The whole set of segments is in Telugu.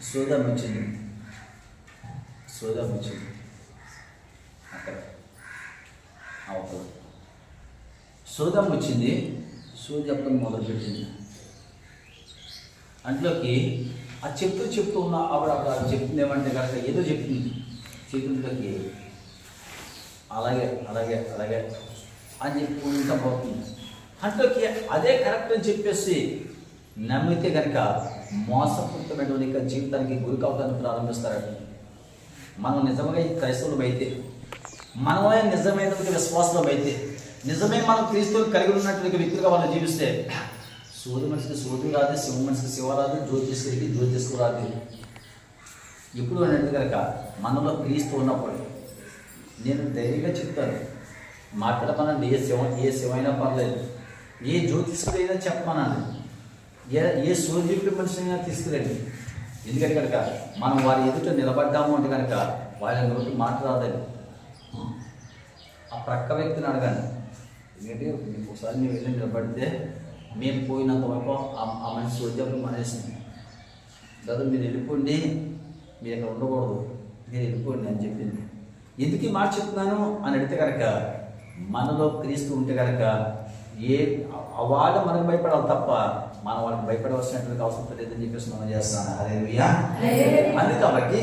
సోదం వచ్చింది అక్కడ సోదం వచ్చింది. సోది చెప్పడం మొదలుపెట్టింది. అంట్లోకి ఆ చెప్తూ ఉన్న ఆవిడ అక్కడ చెప్తుంది ఏమంటే కనుక ఏదో చెప్తుంది చేతులకి అలాగే అలాగే అలాగే అని చెప్పుకుంటా పోతుంది. అంట్లోకి అదే కరెక్ట్ అని చెప్పేసి నమ్మితే కనుక మోసపూరితమైనటువంటి జీవితానికి గురి కావడానికి ప్రారంభిస్తారట. మనం నిజంగా ఈ క్రైస్తవులం అయితే, మనమే నిజమైనటువంటి విశ్వాసం అయితే, నిజమే మనం క్రీస్తువులు కలిగి ఉన్నటువంటి వ్యక్తులుగా వాళ్ళు జీవిస్తే సోది మనిషికి సోది రాదు, శివ మనిషికి శివ రాదు, జ్యోతిష్కుడికి జ్యోతిష్కు రాదు. ఎప్పుడు అనేది కనుక మనలో క్రీస్తు ఉన్నప్పుడు నేను ధైర్యంగా చెప్తాను, మాట్లాడమనండి. ఏ శివ అయినా పర్లేదు, ఏ జ్యోతిష్కుడు అయినా చెప్పమనండి, ఏ సోది మనిషి అయినా తీసుకురండి. ఎందుకంటే కనుక మనం వారి ఎదుట నిలబడ్డాము అంటే కనుక వాళ్ళ నోటి మాట రాదని ఆ ప్రక్క వ్యక్తిని అడగాను. ఎందుకంటే మీకు ఒకసారి మేము వెళ్ళి నిలబడితే మేము పోయినంత వరకు ఆ మనిషి ఉద్యోగం మానేసింది. దాదా మీరు వెళ్ళిపోండి, మీరు ఇక్కడ ఉండకూడదు, మీరు వెళ్ళిపోండి అని చెప్పింది. ఎందుకు ఈ మాట చెప్తున్నాను అని అడిగితే కనుక మనలో క్రీస్తు ఉంటే కనుక వాళ్ళు మనకు భయపడాలి తప్ప మనం వాళ్ళకి భయపడవలసినటువంటి అవసరం లేదని చెప్పేసి మనం చేస్తున్నాను. హల్లెలూయా. అది కాబట్టి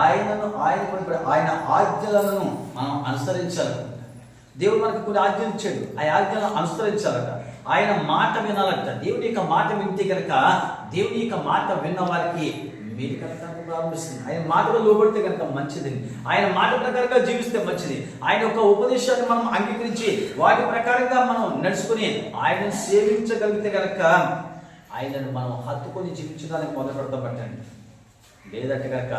ఆయన ఆజ్ఞలను మనం అనుసరించాలి. దేవుడు మనకు కొన్ని ఆజ్ఞలు ఇచ్చాడు, ఆ ఆజ్ఞలను అనుసరించాలట. ఆయన మాట వినాలట. దేవుని యొక్క మాట వింటే కనుక దేవుని యొక్క మాట విన్న వారికి మీరు కనుక ప్రారంభిస్తుంది. ఆయన మాటలో లోబడితే కనుక మంచిది, ఆయన మాట ప్రకారంగా జీవిస్తే మంచిది. ఆయన యొక్క ఉపదేశాన్ని మనం అంగీకరించి వాటి ప్రకారంగా మనం నడుచుకుని ఆయనను సేవించగలిగితే కనుక ఆయనను మనం హత్తుకొని జీవించడానికి మొదలు పెడతాం పట్టండి. లేదంటే కనుక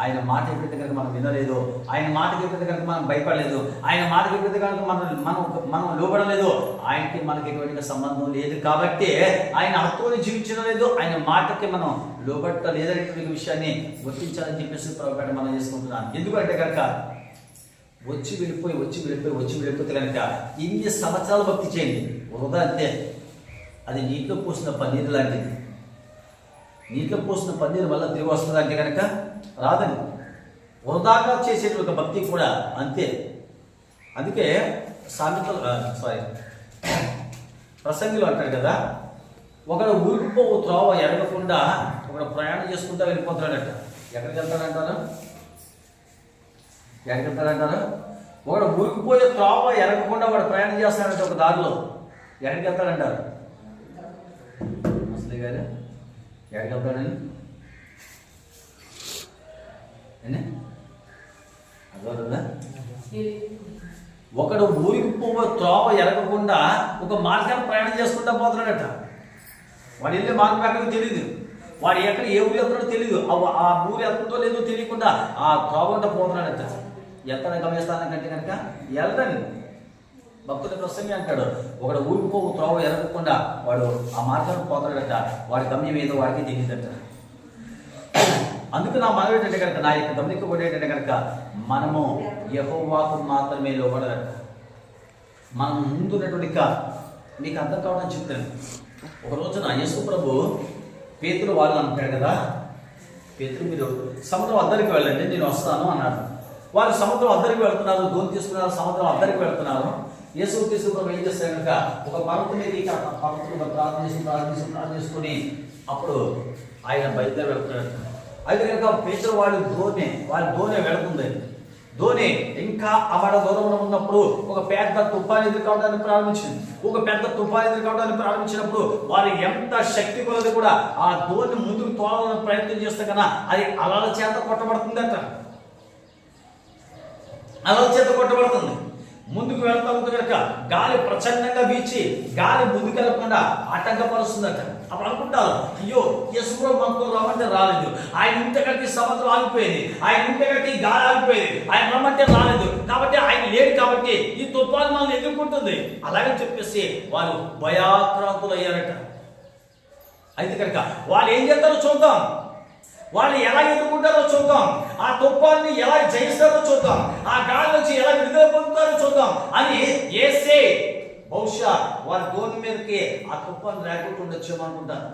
ఆయన మాట ఎప్పుడైతే కనుక మనం వినలేదు, ఆయన మాటకి ఎప్పుడైతే కనుక మనం భయపడలేదు, ఆయన మాటకి ఎప్పుడైతే కనుక మనం లోబడలేదు, ఆయనకి మనకి ఎటువంటి సంబంధం లేదు. కాబట్టి ఆయన హత్తుకొని జీవించడం లేదు, ఆయన మాటకి మనం లోబట్టలేదనేటువంటి విషయాన్ని గుర్తించాలని చెప్పేసి ప్రభుత్వం మనం చేసుకుంటున్నాం. ఎందుకంటే కనుక వచ్చి వెళ్ళిపోతే కనుక ఇన్ని సంవత్సరాలు భక్తి చేయండి వృధా అంతే. అది నీటిలో పోసిన పన్నీరు లాంటిది. నీటిలో పోసిన పన్నీరు వల్ల తిరిగి వస్తుందంటే కనుక రాదని. వృధాగా చేసేటువంటి భక్తి కూడా అంతే. అందుకే ప్రసంగిలో అంటాడు కదా, ఒకడు ఊరికిపో త్రోవ ఎరగకుండా ఒకడు ప్రయాణం చేసుకుంటా వెళ్ళిపోతాడట. ఎక్కడికి వెళ్తాడంటారా? ఒకడు ఊరికిపోయే త్రోవ ఎరగకుండా వాడు ప్రయాణం చేస్తాడంటే ఒక దారిలో ఎక్కడికి వెళ్తాడంటారు? ముసలి గారు ఎక్కడికి వెళ్తాడని అర్థమవుతుందా? ఒకడు ఊరికి పోవే త్రోవ ఎరగకుండా ఒక మార్గాన్ని ప్రయాణం చేసుకుంటా పోతున్నాడట. వాడు వెళ్ళే మార్గం ఎక్కడికి తెలియదు, వాడు ఎక్కడ ఏ ఊరు వెళ్తాడో తెలియదు, ఆ ఊరు వెళ్తుందో లేదో తెలియకుండా ఆ త్రోవ పోతున్నాడట. ఎక్కడ గమనిస్తానంటే కనుక వెళ్తాను. భక్తుల ప్రసంగి అంటాడు, ఒకడు ఊరికి పోవు త్రోవ ఎరగకుండా వాడు ఆ మార్గాన్ని పోతాడట. వాడి గమ్యం ఏదో వాడికి తెలియదట. అందుకు నా మనం ఏంటంటే కనుక, నా యొక్క గమనింపబడి ఏంటంటే కనుక మనము యెహోవాకు మాత్రమే లోబడాలట. మనం ముందున్నటువంటి మీకు అర్థం కావడానికి చెప్తాను. ఒక రోజున యేసు ప్రభు పేతురు వాళ్ళు అంటాడు కదా, పేతురు మీరు సముద్రం అద్దరికి వెళ్ళండి నేను వస్తాను అన్నాడు. వాళ్ళు సముద్రం అద్దరికి వెళ్తున్నారు, దోణి తీసుకున్నారు, సముద్రం అద్దరికి వెళ్తున్నారు. యేసు ప్రభు ఏం చేస్తారు కనుక ఒక పర్వతం మీద ప్రార్థన చేసుకుని అప్పుడు ఆయన బయలుదేరి వెళ్తున్నాడు. అయితే కనుక పేతురు వాళ్ళ దోణి వెళుతుంది. దోణి ఇంకా అమడ దూరంలో ఉన్నప్పుడు ఒక పెద్ద తుఫాను ఎదుర్కోవడానికి ప్రారంభించినప్పుడు వారు ఎంత శక్తి కొలది కూడా ఆ దోణి ముందుకు తోలాలని ప్రయత్నం చేస్తే కన్నా అది అలల చేత కొట్టబడుతుందట. ముందుకు వెళ్తా ఉంది కనుక గాలి ప్రచండంగా వీచి గాలి ముందుకు వెళ్ళకుండా ఆటంకపరుస్తుందట. అప్పుడు అనుకుంటారు, అయ్యో యేసు ప్రభు మనతో రమ్మంటే రాలేదు, ఆయన ఇంతకట్టి సముద్రం ఆగిపోయింది, ఆయన ఇంతకట్టి గాలి ఆగిపోయింది, ఆయన రమ్మంటే రాలేదు, కాబట్టి ఆయన లేడు, కాబట్టి ఈ తుఫాను మనల్ని ఎదుర్కొంటుంది అలాగని చెప్పేసి వారు భయాక్రాంతులు అయ్యారట. అయితే కనుక వాళ్ళు ఏం చేస్తారో చూద్దాం, వాళ్ళు ఎలా ఎదుర్కొంటారో చూద్దాం, ఆ తుఫాన్ని ఎలా జయిస్తారో చూద్దాం, ఆ గాలి నుంచి ఎలా విడుదల పొందుతారో చూద్దాం అని యేసే బహుశా వారి దోణి మీదకి ఆ తుఫాను రాకుండా ఉండొచ్చేమో అనుకుంటారు.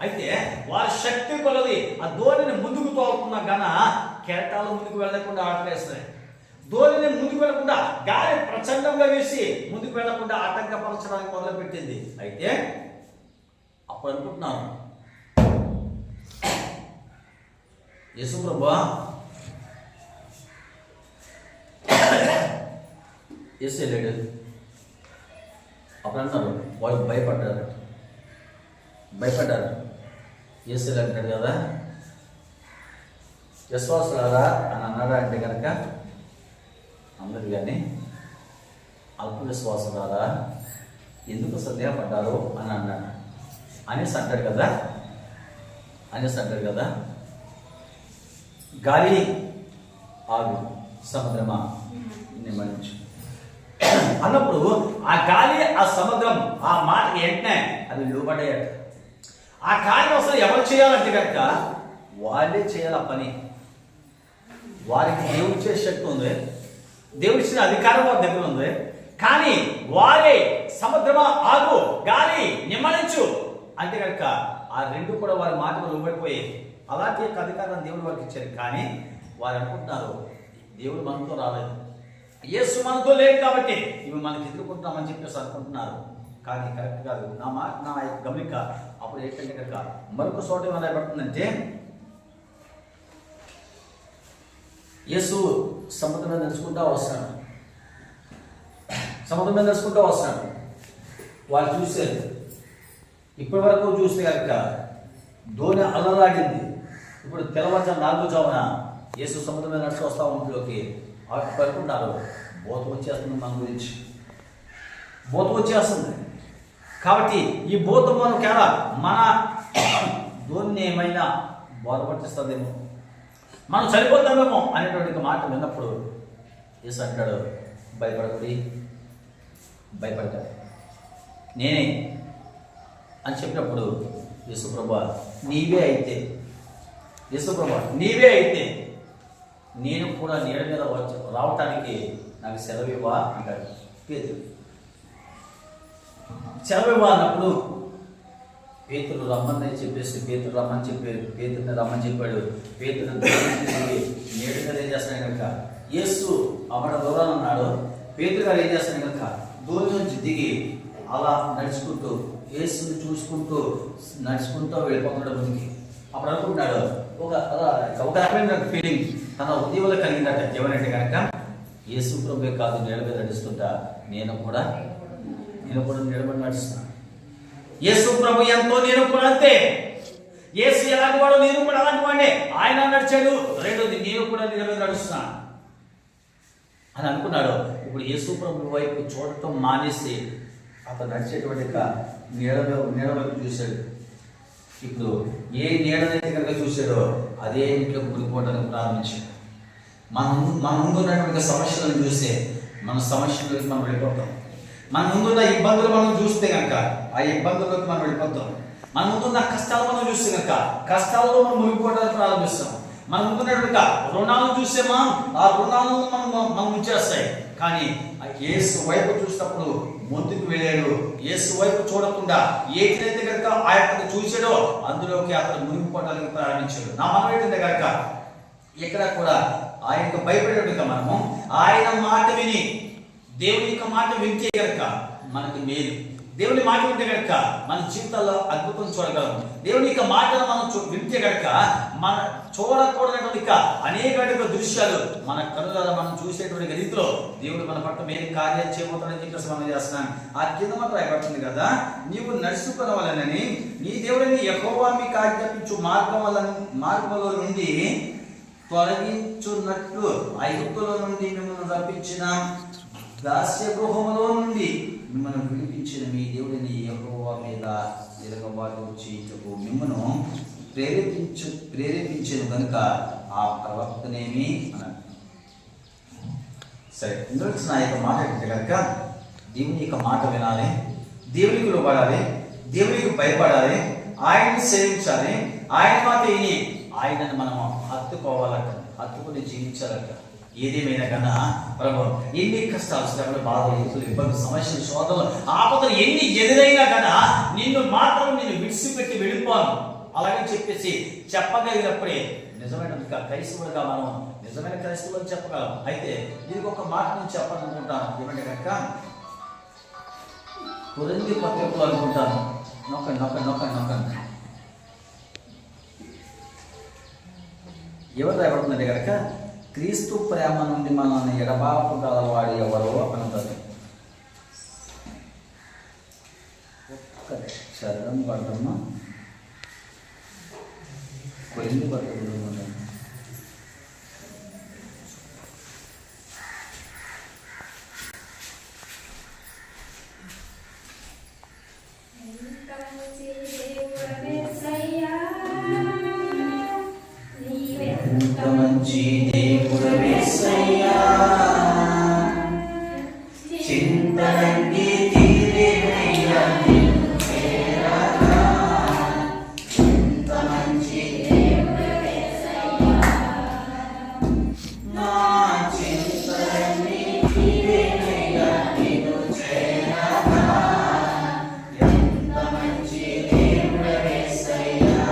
అయితే వారి శక్తి కొలది ఆ ధోనిని ముందుకు తోలుకున్న గన కెరటాలు ముందుకు వెళ్లకుండా ఆటలేస్తాయి. ధోనిని ముందుకు వెళ్లకుండా గాలి ప్రచండంగా వేసి ముందుకు వెళ్లకుండా ఆటంకపరచడానికి మొదలుపెట్టింది. అయితే అప్పుడు అనుకుంటున్నాను, యేసు ప్రభువా, యేసు వెళ్ళాడు. అప్పుడు అన్నారు, వాళ్ళు భయపడ్డారు. యేసు అంటాడు కదా, విశ్వాసులారా అని అన్నాడా అంటే కనుక అందరు, కానీ అల్ప విశ్వాసులారా ఎందుకు సందేహపడ్డారు అని అన్నాడు. అనేసి అంటాడు కదా, గాలి ఆగు, సముద్రమా నిమ్మలించు అన్నప్పుడు ఆ గాలి ఆ సముద్రం ఆ మాటకి వెంటనే అది లోబడేయట. ఆ కార్యం అసలు ఎవరు చేయాలంటే కనుక వాళ్ళే చేయాలి ఆ పని. వారికి దేవుడు ఇచ్చే శక్తి ఉంది, దేవుడు ఇచ్చిన అధికారం వారి దగ్గర ఉంది. కానీ వారే సముద్రమా ఆగు, గాలి నిమ్మలించు అంటే కనుక ఆ రెండు కూడా వారి మాటకు లోబడిపోయి అలాంటి యొక్క అధికారాన్ని దేవుడు వారికి ఇచ్చారు. కానీ వారు అనుకుంటున్నారు దేవుడు మనతో రాలేదు, యేసు మనతో లేదు కాబట్టి ఇవి మనకి ఎదుర్కొంటున్నామని చెప్పేసి అనుకుంటున్నారు. కానీ కరెక్ట్ కాదు. నా గమనిక అప్పుడు ఏంటంటే కనుక మరొక చోట ఏమైనా పడుతుందంటే, యేసు సముద్రం మీద నడుచుకుంటూ వస్తున్నాడు. వాళ్ళు చూశారు. ఇప్పటి వరకు చూస్తే కనుక ధోని అలలాడింది. ఇప్పుడు తెల్లవారుజాము 4 జామున యేసు సముద్రం మీద నడుచు వస్తా ఇంట్లోకి పడుకుంటారు. బోధ వచ్చేస్తుంది, మన గురించి బోధ వచ్చేస్తుంది. కాబట్టి ఈ బోధ మనకేలా మన ధోని ఏమైనా బోధపట్టిస్తుందేమో, మనం చనిపోతామేమో అనేటువంటి మాట విన్నప్పుడు యేసు అంటాడు, భయపడతాడు నేనే అని చెప్పినప్పుడు యేసుప్రభువా నీవే అయితే నేను కూడా నీడ మీద రావటానికి నాకు సెలవివ్వా అంటాడు పేతురు. సెలవివ్వా అన్నప్పుడు పేతురు రమ్మని చెప్పేసి పేతురుని రమ్మని చెప్పాడు. పేతురు నీడ మీద ఏం చేస్తాడు కనుక యేసు అమడ దూరాన ఉన్నాడు. పేతురు గారు ఏం చేస్తాడు కనుక దూరం నుంచి దిగి అలా నడుచుకుంటూ యేసుని చూసుకుంటూ వెళ్ళిపోతున్నాడు ముందుకి. అప్పుడు అనుకుంటున్నాడు, ఒక రకమైన ఫీలింగ్ తన ఉద్యోగంలో కలిగిందట. ఏమనంటే కనుక యేసు ప్రభువే కాదు నీడ మీద నడుస్తుంటా, నేను కూడా నిలబడి నడుస్తున్నాను. యేసు ప్రభు ఎంతో, నేను కూడా అంతే. యేసు ఎలాంటి వాడు, నేను కూడా అలాంటి వాడే. ఆయన నడిచాడు, రెండోది నేను కూడా నీడ మీద నడుస్తున్నాను అని అనుకున్నాడు. ఇప్పుడు యేసు ప్రభు వైపు చూడటం మానేసి అతను నడిచేటువంటి నీడ వైపు చూశాడు. ఇప్పుడు ఏ నీడనైతే కనుక చూశాడో అదే ఇంట్లో మునిగిపోవడానికి ప్రారంభించాడు. మన ముందున్నటువంటి సమస్యలను చూస్తే మన సమస్యలోకి మనం వెళ్ళిపోతాం. మన ముందున్న ఇబ్బందులు మనం చూస్తే కనుక ఆ ఇబ్బందుల్లోకి మనం వెళ్ళిపోతాం. మన ముందున్న కష్టాలు మనం చూస్తే కనుక కష్టాలలో మనం మునిగిపోవడానికి ప్రారంభిస్తాం. మన ముందున్నటువంటి రుణాలను చూస్తే ఆ రుణాలను మనం ఉంచేస్తాయి. కానీ యేసు వైపు చూసినప్పుడు ముందుకు వెళ్ళాడు. యేసు వైపు చూడకుండా ఏదైతే కనుక ఆయన చూసాడో అందులోకి అతను మునిగిపోవడానికి ప్రారంభించాడు. నా మనం ఏంటంటే కనుక ఎక్కడ కూడా ఆయనకు భయపడేట్టుగా మనము ఆయన మాట విని దేవుని యొక్క మాట వింటే కనుక మనకి మేలు. దేవుని మాట వింటే కనుక మన జీవితాల్లో అద్భుతం చూడగలము. దేవుని యొక్క మాటను మనం వింటే కనుక మన చూడకూడనటువంటి అనేక దృశ్యాలు మన కనులలో మనం చూసేటువంటి రీతిలో దేవుడు మన పట్ల మేలు కార్యాలు చేయబోతాడని చెప్పేసి మనం చేస్తున్నాం. ఆ కింద మాట రాయబడుతుంది కదా, నీవు నడుచుకోవాలని నీ దేవుడిని యెహోవా మీకు ఆజ్ఞాపించు మార్గంలో నుండి తొలగించున్నట్లు ఐగుప్తులో నుండి మిమ్మల్ని రప్పించిన దాస్య గృహములో నుండి మిమ్మల్ని విడిపించిన మీ దేవుడిని యెహోవా మీద తిరగబాటు చేయుటకు మిమ్మను ప్రేరేపించను కనుక ఆ ప్రవక్తనేమి అన్నాడు. సరే, ఇందులో నా యొక్క మాట ఏంటంటే కనుక దేవుని యొక్క మాట వినాలి, దేవునికి లోబడాలి, దేవునికి భయపడాలి, ఆయన్ని సేవించాలి, ఆయన మాట విని ఆయనను మనం హత్తుకోవాలట, హత్తుకుని జీవించాలట. ఏదేమైనా కన్నా ప్రభు ఎన్ని కష్టాలు, శ్రమలు, బాధలు, ఇబ్బందులు, సమస్యలు, శోధనలు, ఆపదలు ఎన్ని ఎదురైనా కన్నా నిన్ను విడిచిపెట్టి వెళ్ళిపోను అలాగే చెప్పేసి చెప్పగలిగినప్పుడే నిజమైన క్రైస్తవులుగా మనం నిజమైన క్రైస్తవులు చెప్పగలం. అయితే దీనికి ఒక మాట నేను చెప్పాలనుకుంటాను. ఏమంటే కనుక కొరింథీ పత్రికలో అనుకుంటాను, నొక్కండి ఎవరు రాయబడుతుందంటే కనుక క్రీస్తు ప్రేమ నుండి మనల్ని ఎడబాపు గలవాడు ఎవరో అంటారు. ఒక్క చరణం పడమ్మా. కొరింథీ పత్రికలో ఉంటాను. మంచి దేవుడవే యేసయ్యా, చింతలన్నీ తీరేనయ్యా నిన్ను చేరగా. ఎంత మంచి దేవుడవే యేసయ్యా, నా చింతలన్నీ తీరేనయ్యా నిన్ను చేరగా. ఎంత మంచి దేవుడవే యేసయ్యా,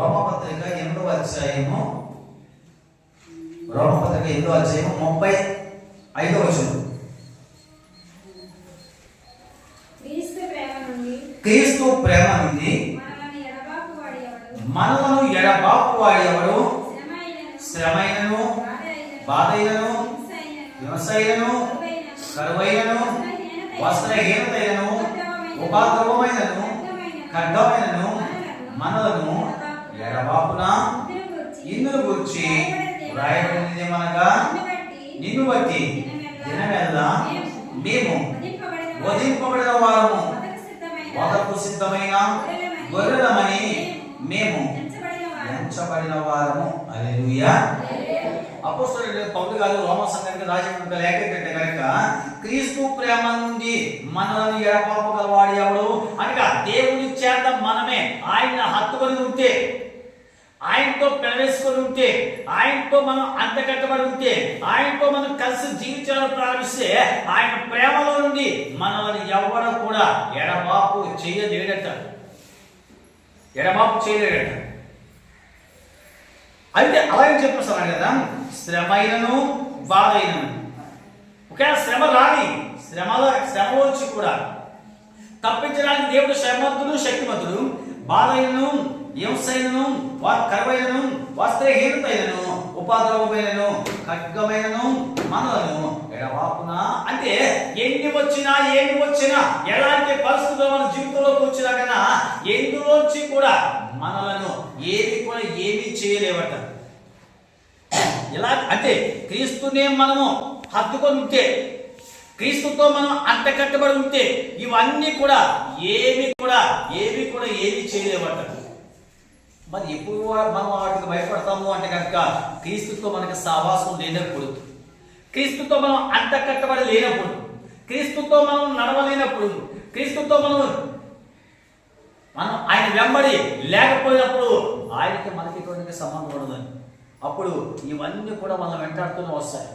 రోమపత్రిక 8వ అధ్యాయము 35వ వచనం. క్రీస్తు ప్రేమ నుండి మనలను ఎడబాపు వాడి ఎవడు, శ్రమైనను బాధైనను హింసైనను కరువైనను వస్త్రహీనతైనను ఉపద్రవమైనను ఖడ్గమైనను మనలను ఎడబాపున ఇందును గురించి వ్రాయబడినది మనగా నిన్ను బట్టి దినమెల్లా మేము వధింపబడిన వారము, వధకు సిద్ధమైన గొర్రెలమని మేము ఎంచబడిన వారము. హల్లెలూయా. అపోస్తలుడైన పౌలు గారు రోమా సంఘానికి రాసిన లేఖ ఏంటంటే కనుక క్రీస్తు ప్రేమ నుండి మనల్ని ఎడబాపు గలవాడు ఎవడు అనగా దేవుని చేత మనమే ఆయన హత్తుకొని ఉంటే, ఆయనతో పెనవేసుకొని ఉంటే, ఆయనతో మనం అంతకట్టబడి ఉంటే, ఆయనతో మనం కలిసి జీవించాలని ప్రారంభిస్తే ఆయన ప్రేమలో నుండి మనల్ని ఎవరు కూడా ఎడబాపు చేయలేడట. అయితే అలాగే చెప్పేస్తాను కదా, శ్రమైనను బాధైనను. ఒకవేళ శ్రమ రాని శ్రమలోంచి కూడా తప్పించడానికి దేవుడు శ్రమవంతుడు శక్తిమంతుడు. బాధైనను హింసైనను కరువైనను వస్త్రహీనతైనను ఉపద్రవమైనను ఖడ్గమైనను మనలను ఎడబాపున. అంటే ఎన్ని వచ్చినా ఎలాంటి పరిస్థితుల్లో మన జీవితంలోకి వచ్చినా కన్నా ఎందులోంచి కూడా మనలను ఏమీ చేయలేవట. ఎలా అంటే క్రీస్తునే మనము హత్తుకొని ఉంటే, క్రీస్తుతో మనం అంటకట్టబడి ఉంటే ఇవన్నీ కూడా ఏమి చేయలేవట. మరి ఎప్పుడు మనం వాటికి భయపడతాము అంటే కనుక క్రీస్తుతో మనకి సహవాసం లేనప్పుడు, క్రీస్తుతో మనం అంటకట్టబడి లేనప్పుడు, క్రీస్తుతో మనం నడవలేనప్పుడు, క్రీస్తుతో మనం ఆయన వెంబడి లేకపోయినప్పుడు ఆయనకి మనకి ఎటువంటి సంబంధం ఉండదని. అప్పుడు ఇవన్నీ కూడా మనం వెంటాడుతూనే వస్తాయి.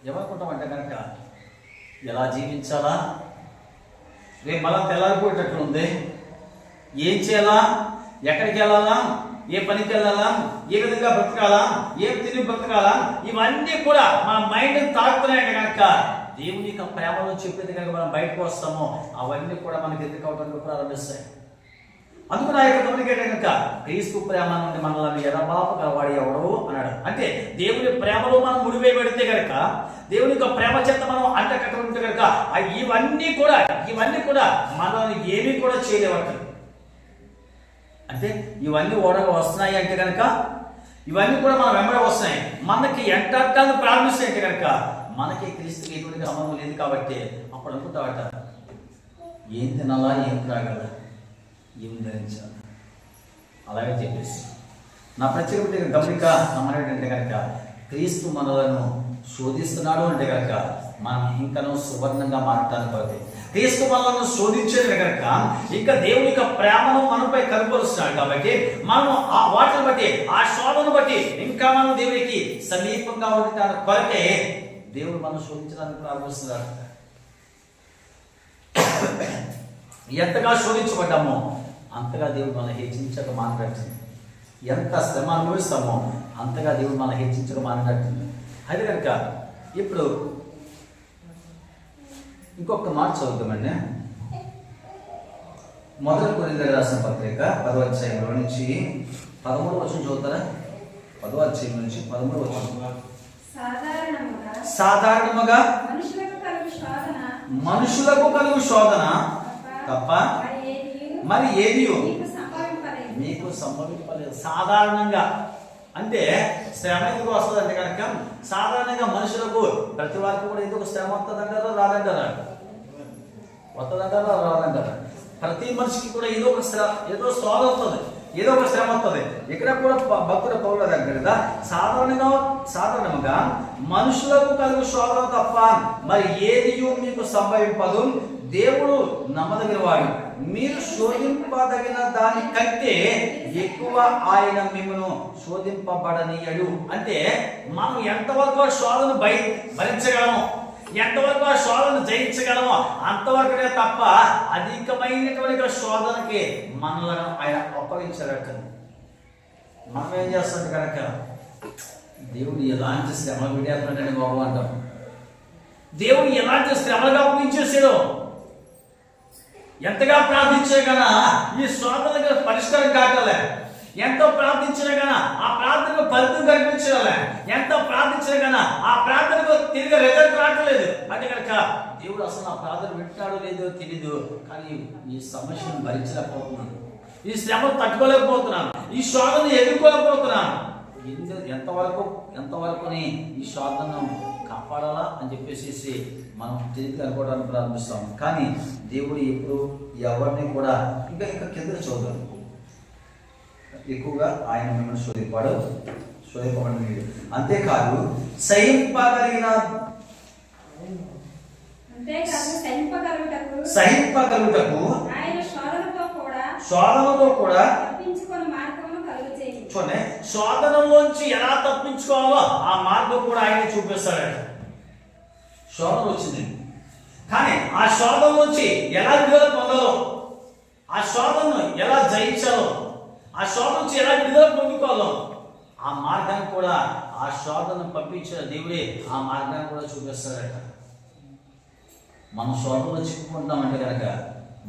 ఏమనుకుంటామంటే కనుక ఎలా జీవించాలా, రేపు మళ్ళా తెల్లారిపోయేటట్లు ఉంది, ఏం చేయాలా, ఎక్కడికి వెళ్ళాలా, ఏ పనికి వెళ్ళాలా, ఏ విధంగా బ్రతకాలా, ఏం తిని బ్రతకాలా, ఇవన్నీ కూడా మన మైండ్ తాకుతున్నాయంటే కనుక దేవుని యొక్క ప్రేమలో చెప్పేది కనుక మనం బయటకు వస్తామో అవన్నీ కూడా మనకి ఎందుకు అవడానికి ప్రారంభిస్తాయి. అందుకు ఆ యొక్క గమనికేట కనుక క్రీస్తు ప్రేమ నుండి మనల్ని ఎడబాపు గలవాడు ఎవడు అన్నాడు. అంటే దేవుని ప్రేమలో మనం ముడివేయబడితే కనుక, దేవుని యొక్క ప్రేమ చేత మనం అంటకట్టుంటే కనుక ఇవన్నీ కూడా మనల్ని ఏమీ కూడా చేయలేవట. అంటే ఇవన్నీ ఓడగా వస్తున్నాయి అంటే కనుక ఇవన్నీ కూడా మనం వెంబడి వస్తున్నాయి. మనకి ఎంటాన్ని ప్రారంభిస్తాయంటే కనుక మనకి క్రీస్తుకి ఎటువంటి సంబంధం లేదు కాబట్టి అప్పుడు అనుకుంటావట, ఏం తినాలా, ఏం త్రాగాల, ఏం ధరించాలి. అలాగే చెప్పేసి నా ప్రత్యేక గమనిక నమ్మేటంటే కనుక క్రీస్తు మనలను శోధిస్తున్నాడు అంటే కనుక మనం ఇంకనూ సువర్ణంగా మారటానికి అవుతాయి. క్రీస్తు మనలను శోధించేది కనుక ఇంకా దేవుని యొక్క ప్రేమను మనపై కనపరుస్తున్నాడు కాబట్టి మనం ఆ వాటిని బట్టి, ఆ శోధను బట్టి ఇంకా మనం దేవునికి సమీపంగా ఉండటానికి కొరకే దేవుడు మనం శోధించడానికి ప్రారంభిస్తున్నాడు. ఎంతగా శోధించబడ్డామో అంతగా దేవుడు మనం హెచ్చించక మాట్లాడుతుంది. ఎంత శ్రమ అనుభవిస్తామో అంతగా దేవుడు మనం హెచ్చించక మాట్లాడుతుంది. అది కనుక ఇప్పుడు ఇంకొక మాట చదువుతామండి. మొదటి కొరింథీయులకు రాసిన పత్రిక 10వ అధ్యాయంలో నుంచి 13వ వచనం చదువుతారా? 10వ అధ్యాయం నుంచి 13వ వచనం. సాధారణముగా మనుషులకు కలుగు శోధన తప్ప మరి ఏది మీకు సంభవింపలేదు. సాధారణంగా అంటే శ్రమ ఎందుకు వస్తుంది అంటే కనుక సాధారణంగా మనుషులకు ప్రతి వారికి కూడా ఏదో ఒక శ్రమ వస్తుందంటారా, రాదంటారా? వస్తుందంటారా, రాదంటారా? ప్రతి మనిషికి కూడా ఏదో ఒక ఏదో శోధ వస్తుంది, ఏదో ఒక శ్రమ వస్తుంది. ఇక్కడ కూడా భక్తుల పౌరులు దగ్గర కదా సాధారణంగా మనుషులకు కలుగు శోధన తప్ప మరి ఏది మీకు సంభవింపదు. దేవుడు నమ్మదగిన వాడు, మీరు శోధింపదగిన దాని కంటే ఎక్కువ ఆయన మిమ్మల్ని శోధింపబడనీయడు. అంటే మనం ఎంతవరకు ఆ శోధన భరించగలమో, ఎంతవరకు ఆ శోధన జయించగలమో అంతవరకునే తప్ప అధికమైనటువంటి శోధనకి మనలను ఆయన అప్పగించారట. మనం ఏం చేస్తాం కనుక దేవుడు ఎలాంటి శ్రమ విడేస్తున్నాడని బాబు అంటాం. దేవుడు ఎలాంటి శ్రమలుగా అప్పగించేసాడో, ఎంతగా ప్రార్థించే కన్నా ఈ శోధనకు పరిష్కారం కాగలే, ఎంతో ప్రార్థించిన కన్నా ఆ ప్రార్థనకు ఫలితం కనిపించాలే, ఎంతో ప్రార్థించిన కన్నా ఆ ప్రార్థనకు తిరిగి రిజల్ట్ రావట్లేదు అంటే కనుక దేవుడు అసలు ఆ ప్రార్థన వింటాడో లేదో తెలీదు. కానీ ఈ సమస్యను భరించలేకపోతున్నాను, ఈ శ్రమను తట్టుకోలేకపోతున్నాను, ఈ శోధనను ఎదుర్కోలేకపోతున్నాను. ఎంతవరకుని ఈ శోధనను కాపాడాలా అని చెప్పేసి మనం తిరిగి అనుకోవడానికి ప్రారంభిస్తాం. కానీ దేవుడు ఎప్పుడు ఎవరిని కూడా ఇంకా కింద చూద్దాం, ఎక్కువగా ఆయన మిమ్మల్ని శోధింపబడి అంతేకాదు సహింపగలుగుటకు శోధనతో కూడా చూడండి, శోధనలోంచి ఎలా తప్పించుకోవాలో ఆ మార్గం కూడా ఆయన చూపిస్తాడు. శోధన వచ్చింది కానీ ఆ శోధన నుంచి ఎలా విడుదల పొందాలో, ఆ శోధనను ఎలా జయించాలో, ఆ శోధన నుంచి ఎలా విడుదల పొందుకోవాలో ఆ మార్గాన్ని కూడా, ఆ శోధనను పంపించిన దేవుడే ఆ మార్గాన్ని కూడా చూపిస్తాడట. మనం శోధనలో చిక్కుకుంటున్నామంటే కనుక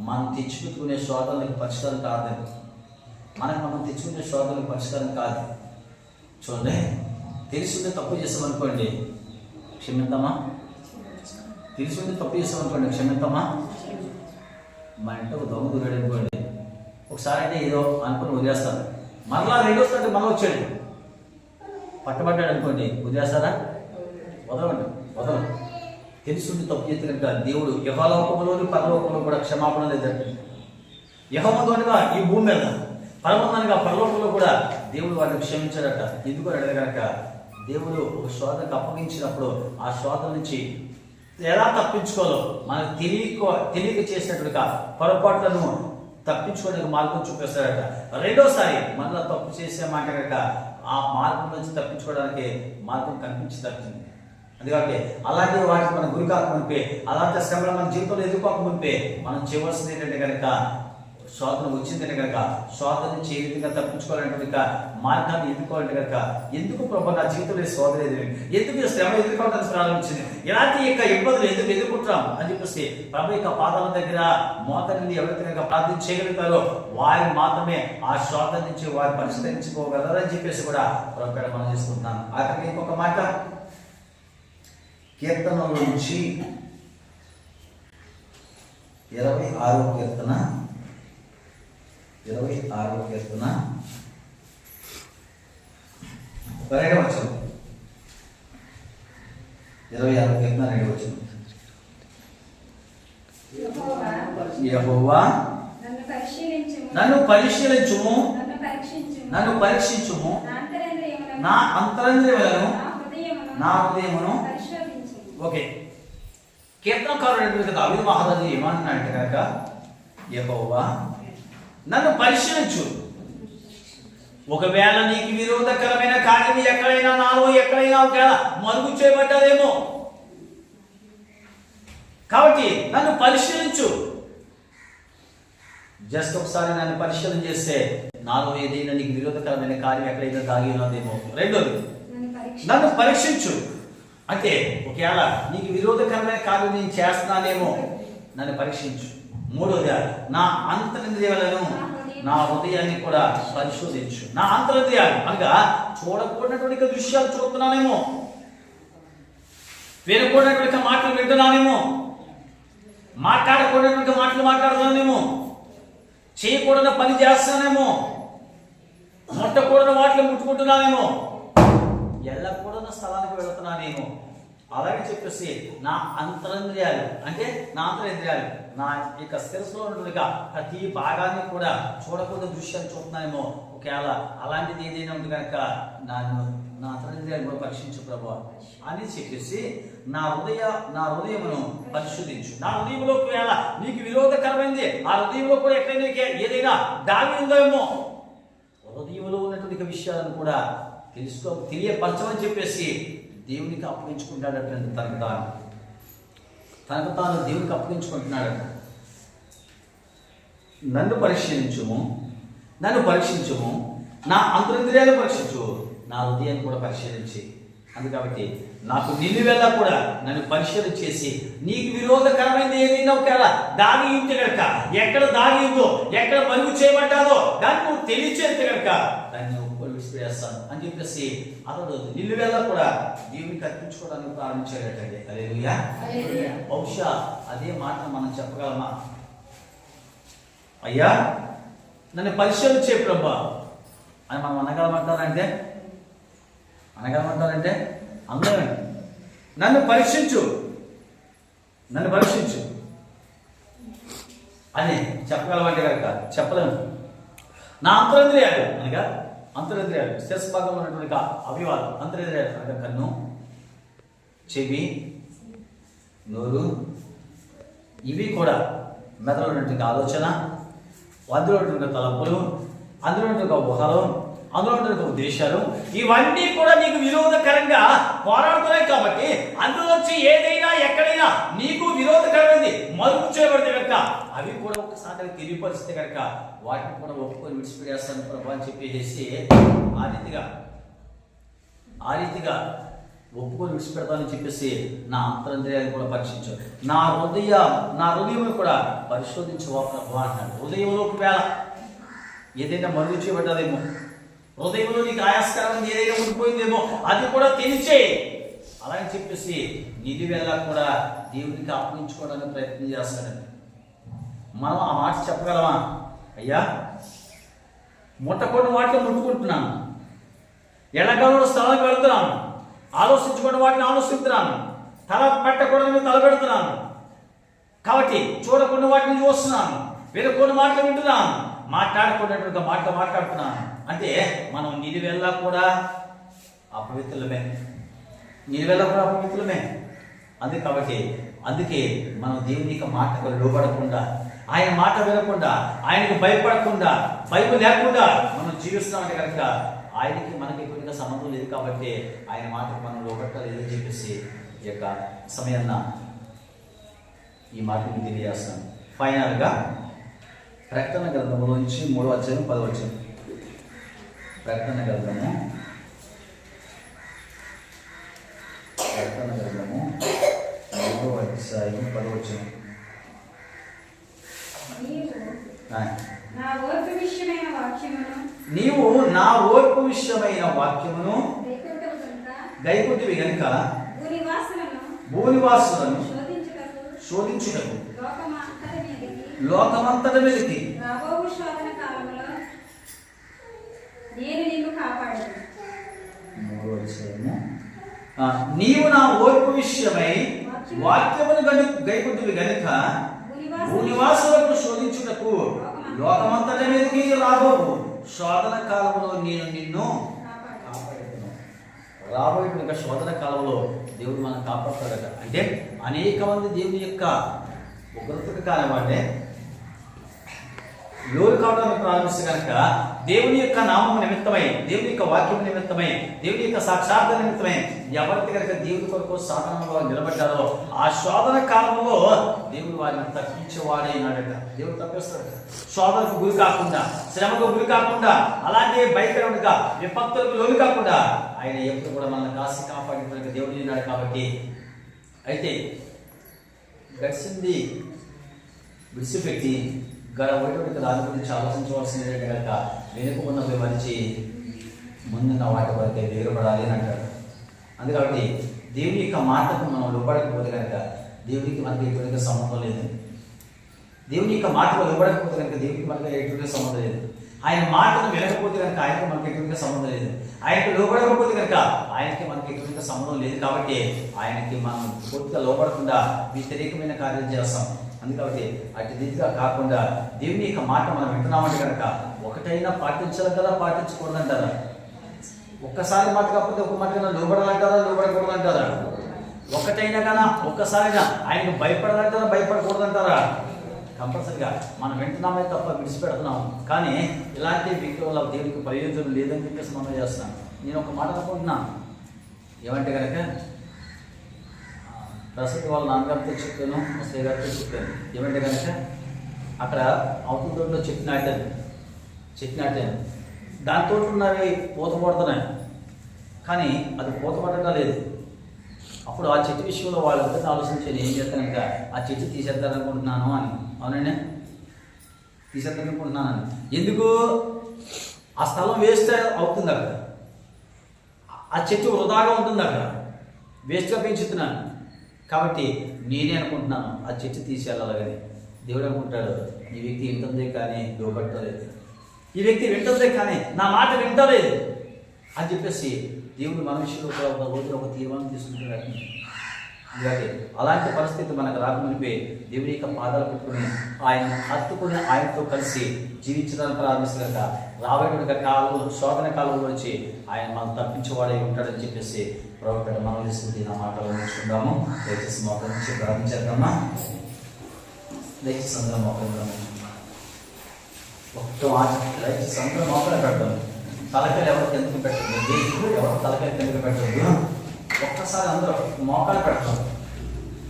మనం తెచ్చిపెట్టుకునే శోధనలకు పరిష్కారం కాదు, మనం తెచ్చుకునే శోధనలకు పరిష్కారం కాదు. చూడండి, తెలిసిందే తప్పు చేస్తామనుకోండి క్షమిద్దామా, తెలిసిందే తప్పు చేస్తామనుకోండి క్షమిద్దామా. మా ఇంట్లో ఒక దొంగ దూరాడు అనుకోండి, ఒకసారి అంటే ఏదో అనుకుని వదిలేస్తాను, మరలా రెండోసారి మళ్ళీ వచ్చాడు పట్టబడ్డాడు అనుకోండి, వదిలేస్తారా? వదలండి. తెలిసింది తప్పు చేస్తే కనుక దేవుడు యెహోలోకంలోని పరలోకంలో కూడా క్షమాపణ లేదండి. యెహోవాగా ఈ భూమి మీద, పరమంగా పరలోకంలో కూడా దేవుడు వాటిని క్షమించాడట. ఎందుకు అడిగారు కనుక దేవుడు ఒక శోధనకు అప్పగించినప్పుడు ఆ శోధన నుంచి ఎలా తప్పించుకోవాలో మనకు తెలియక చేసినట్టుగా పొరపాట్లను తప్పించుకోవడానికి మార్గం చూపిస్తాడట. రెండోసారి మనలో తప్పు చేసే మాట కనుక ఆ మార్గం నుంచి తప్పించుకోవడానికి మార్గం కనిపించి తప్పింది. అందుకంటే అలాంటి వాటికి మనం గురి కాకముందే, అలాంటి శ్రమలు మన జీవితంలో ఎదుర్కోకముందే మనం చేయవలసింది ఏంటంటే కనుక శోధన వచ్చిందంటే కనుక శోధన నుంచి ఏ విధంగా తప్పించుకోవాలంటే కనుక మార్గాన్ని ఎదుర్కోవాలంటే కనుక ఎందుకు ప్రభు నా జీవితంలో శోధన ఎందుకు శ్రమ ఎదుర్కోవడానికి ప్రారంభించింది, ఇలాంటి యొక్క ఇబ్బందులు ఎందుకు ఎదుర్కొంటాం అని చెప్పేసి ప్రభు యొక్క పాదాల దగ్గర మోతని ఎవరైతే కనుక ప్రార్థన చేయగలుగుతారో వారు మాత్రమే ఆ శోధన నుంచి వారు పరిష్కరించుకోగలరని చెప్పేసి కూడా ప్రభు మనం చేసుకుంటున్నాను. ఆఖరికి ఇంకొక మాట, కీర్తనల నుంచి 26వ కీర్తన 26వ కీర్తన 2వ వచనం 26 కీర్తన 2వ వచనం. యెహోవా నన్ను పరిశీలించుము, నన్ను పరీక్షించుము, నా అంతరంద్రియములను నా హృదయమును. ఓకే, కీర్తనకారుడు దావీదు మహారాజు ఏమన్నాడంటే కనుక, యెహోవా నన్ను పరిశీలించు, ఒకవేళ నీకు విరోధకరమైన కార్యం ఎక్కడైనా నాలో ఎక్కడైనా ఒకవేళ మరుగు చేయబడ్డదేమో, కాబట్టి నన్ను పరిశీలించు. జస్ట్ ఒకసారి నన్ను పరిశీలన చేస్తే నాలో ఏదైనా నీకు విరోధకరమైన కార్యం ఎక్కడైనా దాగి ఉన్నదేమో. 2వది, నన్ను పరీక్షించు, అంటే ఒకవేళ నీకు విరోధకరమైన కార్యం నేను చేస్తున్నానేమో నన్ను పరీక్షించు. 3వది, నా అంతరింద్రియాలను నా హృదయాన్ని కూడా పరిశోధించు. నా అంతరింద్రియాలు అనగా చూడకూడనటువంటి దృశ్యాలు చూస్తున్నానేమో, వినకూడనటువంటి మాటలు వింటున్నానేమో, మాట్లాడకూడనటువంటి మాటలు మాట్లాడుతున్నానేమో, చేయకూడని పని చేస్తానేమో, ముట్టకూడని వాటిని ముట్టుకుంటున్నానేమో, వెళ్ళకూడని స్థలానికి వెళుతున్నానేమో. అలాగే చెప్పేసి నా అంతరింద్రియాలు అంటే నా అంతరింద్రియాలు నా యొక్క శిరస్సులో ఉన్నటువంటి ప్రతి భాగాన్ని కూడా చూడకూడని దృశ్యాన్ని చూస్తున్నానేమో. ఒకవేళ అలాంటిది ఏదైనా ఉంది కనుక నా అంతరింద్రియాలు కూడా పరీక్షించు ప్రభువా అని చెప్పేసి నా హృదయమును పరిశోధించు. నా హృదయంలో ఒకవేళ నీకు విరోధకరమైంది, ఆ హృదయంలో కూడా ఎక్కడైనా ఏదైనా దాగి ఉందేమో, హృదయంలో ఉన్నటువంటి విషయాలను కూడా తెలియపరచమని చెప్పేసి దేవునికి అప్పగించుకుంటాడట. తనకు తాను దేవునికి అప్పగించుకుంటున్నాడట. నన్ను పరీక్షించుము, నా అంతరింద్రియాలు పరీక్షించు, నా హృదయాన్ని కూడా పరిశీలించి. అందుకబట్టి నాకు నిలువెల్ల కూడా నన్ను పరిశీలన చేసి నీకు విరోధకరమైనది ఏదైనా ఒకవేళ దాగి ఉంటే కనుక, ఎక్కడ దాగి ఉందో, ఎక్కడ మరుగు చేయబడ్డాదో దాన్ని నువ్వు తెలియచేస్తే కనుక దాన్ని విడిచిపెడేస్తాను అని చెప్పేసి అతడు నిలువెల్ల కూడా దేవునికి అర్పించుకోవడానికి ప్రారంభించాడటండి. హల్లెలూయా. బహుశా అదే మాట మనం చెప్పగలమా? అయ్యా నన్ను పరిశీలన చేయ ప్రభా అని మనం అనగలమంటారంటే అందరం నన్ను పరీక్షించు అని చెప్పగలమంటే కనుక చెప్పలేము. నా అంతరింద్రియాలు అనగా శిరస్భాగంలో ఉన్నటువంటి అవయవాలు అంతరింద్రియాలు అనగా కన్ను, చెవి, నోరు, ఇవి కూడా మెదడులో ఉన్నటువంటి ఆలోచన, అందులో ఉన్నటువంటి తలంపులు, అందులో ఉన్నటువంటి ఊహలు, అందులో ఉన్నటువంటి ఉద్దేశాలు, ఇవన్నీ కూడా నీకు విరోధకరంగా పోరాడుతున్నాయి. కాబట్టి అందులోంచి ఏదైనా ఎక్కడైనా నీకు విరోధకరమైంది మరుగు చేయబడితే కనుక అవి కూడా ఒకసారి తెలియపరిస్తే కనుక వాటిని కూడా ఒప్పుకొని విడిచిపెట్టేస్తాను ప్రభు అని చెప్పేసి ఆ రీతిగా ఒప్పుకొని విడిచిపెడతానని చెప్పేసి నా అంతరింద్రియాన్ని కూడా పరీక్షించాడు. నా హృదయం కూడా పరిశోధించవా ప్రభు అంటాడు. హృదయంలో ఒకవేళ ఏదైనా మరుగు చేయబడ్డదేమో, హృదయంలో నీకు ఆయాస్కరమైనది ఏదైనా ఉండిపోయిందేమో అది కూడా తెలిసే. అలాగని చెప్పేసి నిలువెల్లా కూడా దేవునికి అప్పగించుకోవడానికి ప్రయత్నం చేస్తాడండి. మనం ఆ మాట చెప్పగలమా? అయ్యా ముట్టకూడని వాటిని ముట్టుకుంటున్నాను, ఎడగల స్థలానికి వెళ్తున్నాను, ఆలోచించకూడని వాటిని ఆలోచిస్తున్నాను, తల పెట్టకూడని తల పెడుతున్నాను, కాబట్టి చూడకుండా వాటిని చూస్తున్నాను, వినకూడని మాటలు వింటున్నాను, మాట్లాడకూడనటువంటి మాటలు మాట్లాడుతున్నాను. అంటే మనం నిలువెల్లా కూడా అపవిత్రులమే. అందుకే మనం దేవుని యొక్క మాటకు లోబడకుండా, ఆయన మాట వినకుండా, ఆయనకు భయపడకుండా, భయం లేకుండా మనం జీవిస్తామంటే కనుక ఆయనకి మనకి ఎటువంటి సంబంధం లేదు. కాబట్టి ఆయన మాటకు మనం లోబట్టలేదని చెప్పేసి ఈ యొక్క సమయాన్న ఈ మాటకి తెలియజేస్తాను. ఫైనల్గా ప్రకటన గ్రంథంలో నుంచి 3వ అధ్యాయం 10వ వచనం. ప్రకటన గ్రంథము 3వ అధ్యాయం 10వ వచనం. నీవు నా ఓర్పు విషయమైన వాక్యమును గైకొంటివి గనుక భూనివాసులను శోధించుటకు లోకమంతటి మీదకి నీవు నా ఓర్పు విషయమై వాక్యమును గైకొంటివి గనుక భూనివాసులకు శోధించుటకు లోకమంతటి మీదకి రాబోవు శోధన కాలంలో నేను నిన్ను కాపాడుతున్నాను. రాబోయే శోధన కాలంలో దేవుడు మనం కాపాడుతాడట. అంటే అనేక మంది దేవుని యొక్క ఉగ్రతకు కానివ్వండి లోరు కావడానికి ప్రారంభిస్తే కనుక దేవుని యొక్క నామం నిమిత్తమై, దేవుని యొక్క వాక్యం నిమిత్తమై, దేవుని యొక్క సాక్షాత్కార నిమిత్తమై ఎవరికి కనుక దేవుని కొరకు సాధనంలో నిలబడ్డారో ఆ శోధన కాలంలో దేవుడు వారిని తప్పించేవాడే అయినాడట. దేవుడు తప్పిస్తాడట. శోధనకు గురి కాకుండా, శ్రమకు గురి కాకుండా, అలాగే భయంకరంగా విపత్తులకు లోను కాకుండా ఆయన ఎప్పుడు కూడా మనల్ని కాసి కాపాడిన దేవుడు ఉన్నాడు. కాబట్టి అయితే గడిచింది విడిచిపెట్టి గడవటువంటి దాని గురించి ఆలోచించవలసింది కనుక వెనుకున్నవి మరిచి ముందున్న వాటి వరకే వేరుపడాలి అని అంటాడు. అందుకని దేవుని యొక్క మాటకు మనం లోపడకపోతే కనుక దేవునికి మనకి ఎటువంటి సంబంధం లేదు. దేవుని యొక్క మాటకు లోపడకపోతే కనుక దేవునికి మనకి ఎటువంటి సంబంధం లేదు. ఆయన మాటను వినకపోతే కనుక ఆయనకి మనకి ఎటువంటి సంబంధం లేదు. ఆయనకు లోపడకపోతే కనుక ఆయనకి మనకి ఎటువంటి సంబంధం లేదు. కాబట్టి ఆయనకి మనం పూర్తిగా లోపడకుండా వ్యతిరేకమైన కార్యం చేస్తాం. అందుకని అటు రీతిగా కాకుండా దేవుని యొక్క మాట మనం వింటున్నామంటే కనుక ఒకటైనా పాటించాలి కదా, పాటించకూడదంటారా? ఒక్కసారి మాట కాకపోతే ఒక మాట కన్నా లోబడాలంటారా, లోబడకూడదంటారా? ఒకటైనా కన్నా ఒక్కసారిగా ఆయనకు భయపడాలంటారా, భయపడకూడదంటారా? కంపల్సరిగా మనం వింటున్నామే తప్ప విడిచిపెడుతున్నాం. కానీ ఇలాంటి వ్యక్తుల వల్ల దేవునికి ప్రయోజనం లేదని చెప్పేసి మనం చేస్తున్నాం. నేను ఒక మాట అనుకుంటున్నాను ఏమంటే కనుక ప్రస్తుతం వాళ్ళ నాన్నగారితో చెప్పాను, ముసలి గారితో చెప్పాను. ఏమంటే కనుక అక్కడ అవతల తోటలో చెట్టు నాటాను. దాంతో ఉన్నవి పూత పడుతున్నాయి, కానీ అది పూత పడటం లేదు. అప్పుడు ఆ చెట్టు విషయంలో వాళ్ళంతా ఆలోచించాను, ఏం చేస్తాను కనుక ఆ చెట్టు తీసేద్దామనుకుంటున్నాను అని. అవునండి, తీసేద్దామనుకుంటున్నాను. ఎందుకు? ఆ స్థలం వేస్ట్ అవుతుంది అక్కడ, ఆ చెట్టు వృధాగా ఉంటుంది అక్కడ, వేస్ట్గా పెంచుతున్నాను. కాబట్టి నేనే అనుకుంటున్నాను ఆ చెట్టు తీసేయాలి. అలాగని దేవుడు అనుకుంటాడు, ఈ వ్యక్తి వింటుందే కానీ లోబట్టలేదు, ఈ వ్యక్తి వింటుందే కానీ నా మాట వింటలేదు అని చెప్పేసి దేవుడు మన విషయంలో కూడా ఒక రోజు ఒక తీర్మానం తీసుకుంటున్నాడు. ఎందుకంటే అలాంటి పరిస్థితి మనకు రాకమునిపే దేవుడి యొక్క పాదాలు పెట్టుకుని ఆయన హత్తుకుని ఆయనతో కలిసి జీవించడానికి ప్రారంభిస్తున్న రాబోయే కాలంలో శోధన కాలంలో వచ్చి ఆయన మనం తప్పించేవాడై ఉంటాడని చెప్పేసి ప్రవక్త మనం తీసుకుంటే నా మాటలు నేర్చుకుందాము. దయచేసి మోకం నుంచి ప్రారంభించేద్దామా? దయచేసి అందరం మోకరిద్దాము. ఒక్క మాట దయచేసి అందరం మోకలు పెడతాం. తలకాయలు ఎవరికి ఎందుకు పెట్టండి, ఎవరు తలకాయలు ఎందుకు పెట్టండి. ఒక్కసారి అందరూ మోకాలు పెడతాం,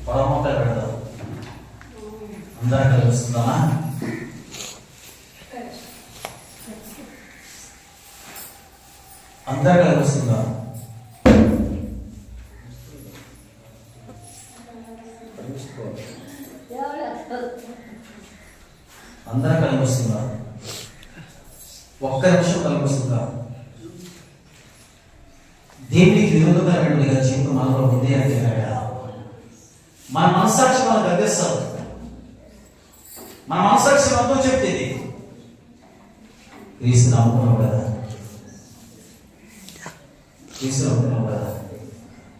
పొడ మోకాలు పెడతాం. అందరం కలిసి వస్తుందామా? అందరం కలిసి వస్తుందా? అందరం కలిసి వస్తుందా? ఒక్క నిమిషం కలిసి వస్తుందా? దేవునికి విరోధకరమైనదిగా జీవితం మనలో ఉంది అంటే మన మనస్సాక్షి మనం గర్దిస్తాం. మన మనస్సాక్షి మనతో చెప్తేది క్రీస్తు నమ్ముకున్నావు కదా, క్రీస్తు నమ్ముకున్నావు కదా,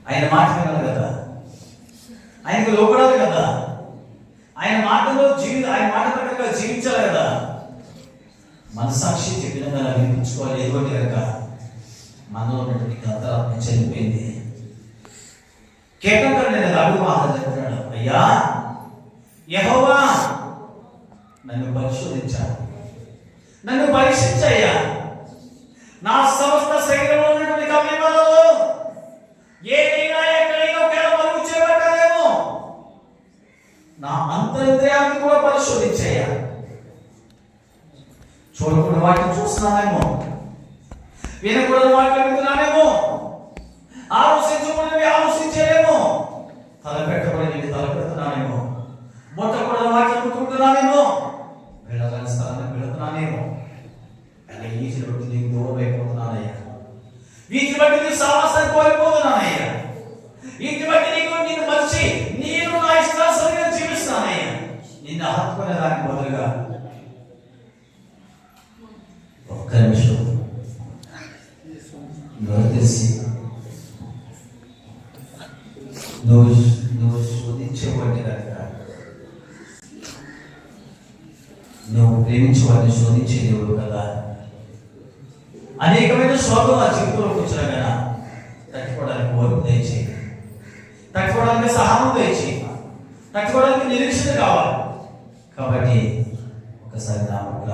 ఆయన మాట వినాలి కదా, ఆయనకు లోపడాలి కదా, ఆయన మాటలో ఆయన మాట ప్రకారంగా జీవించాలి కదా. మనస్సాక్షి చెప్పిన వినిపించుకోవాలి. ఎటువంటి కనుక మనలో ఉన్నటువంటి అంతరాత్మ చనిపోయింది. కేవలం నేను దావీదు మహారాజు చెప్తున్నాడు, అయ్యా యెహోవా నన్ను పరిశోధించాడు, నన్ను పరీక్షించయ్యా, నా సమస్త శరీరంలో ఉన్నటువంటి కవయవాలలో ఏదైనా ఎక్కడైనా ఒకవేళ మరుగు చేయబడ్డానేమో నా అంతరింద్రియాన్ని కూడా పరిశోధించయ్యా. చూడకుండా వాటిని చూస్తున్నానేమో, వినకూడదు వాటిని వింటున్నానేమో, ఆలోచించకూడదు ఆలోచించేమో, తలపెట్టకూడదు తలపెడుతున్నానేమో, ముట్టకూడదు వాటిని ముట్టుకుంటున్నానేమో, వెళ్ళాలని స్థలాన్ని వెళుతున్నానేమో, అలా వీటిని బట్టి నీకు దూరం అయిపోతున్నానయ్యా, వీటిని బట్టి నీకు సాహసాన్ని కోల్పోతున్నానయ్యా, వీటిని బట్టి నిన్ను మర్చి నేను నా ఇష్టానుసారంగా జీవిస్తానయ్యా. నిన్ను హత్తుకునే దానికి బదులుగా ఒక్క నిమిషం తెలిసి నువ్వు శోధించేవాడిని కనుక నువ్వు ప్రేమించే వాడిని శోధించే దేవుడు కదా. అనేకమైన శోధనలు ఆ జీవితంలోకి వచ్చినా కదా తట్టుకోవడానికి ఓర్పు దయచేయి, తట్టుకోవడానికి సహనం దయచేయి, తట్టుకోవడానికి నిరీక్షణ కావాలి. కాబట్టి ఒకసారి నా పట్ల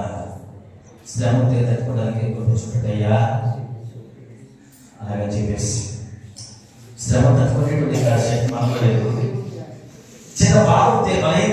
శ్రమ తట్టుకోవడానికి చూపుతాయ్యా అలాగే చెప్పేసి శ్రమ తట్టుకునేటువంటి శక్తి మనలో లేదు. చిన్న బాబు బలహీన